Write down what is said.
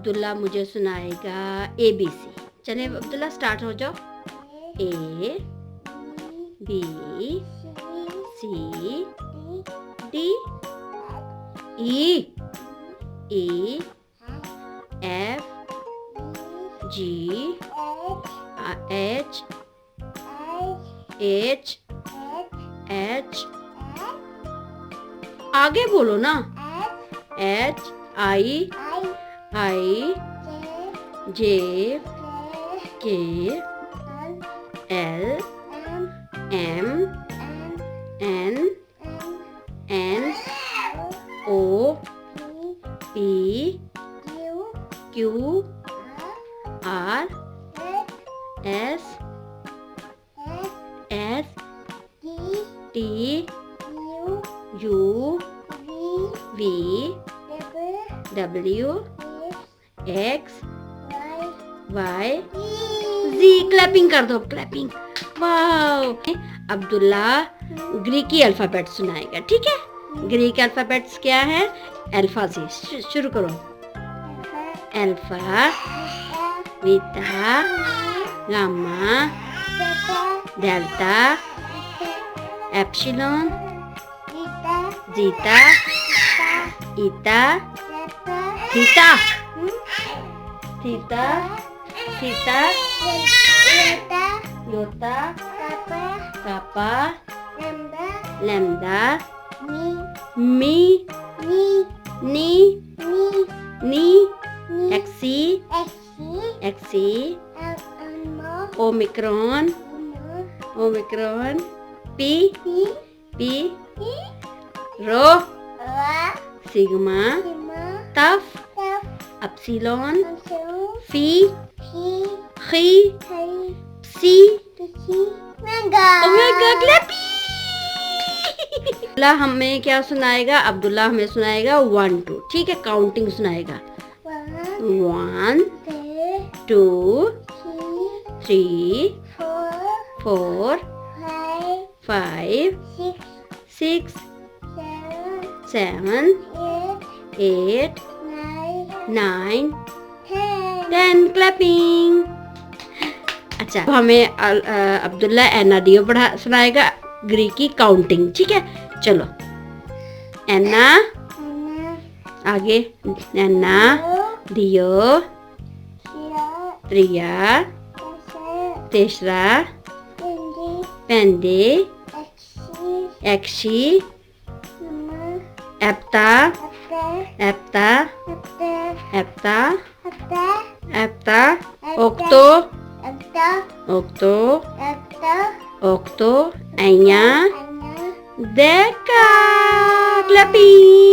अब्दुल्ला मुझे सुनाएगा ABC। चलिए अब्दुल्ला स्टार्ट हो जाओ। A B C D E E F G H H आगे बोलो ना। H I J K L M N O P Q R S T U V W X Y Z। Clapping कर दो, clapping. Wow. Abdullah ग्रीकी alphabet सुनाएगा, ठीक है। Greek alphabets क्या है? अल्फा से शुरू करो। Alpha, beta, gamma, delta, epsilon, zeta, eta, theta, iota, kappa, lambda, mu, nu, xi, omicron, pi, rho, sigma, tau, upsilon, phi, chi, psi, omega. Clapping. हमें क्या सुनाएगा? अब्दुल्ला हमें सुनाएगा 1 2, ठीक है। काउंटिंग सुनाएगा। 1 2 3 4 5 6 7 8 9 10। क्लैपिंग। अच्छा, हमें अब्दुल्ला एनाडियो सुनाएगा ग्रीकी काउंटिंग, ठीक है। चलो, एना, आगे एना, दियो, त्रिया, तेसरा, पेंडे, एक्शी, एप्ता, ओक्तो, ऐया, डेका। क्लैपिंग।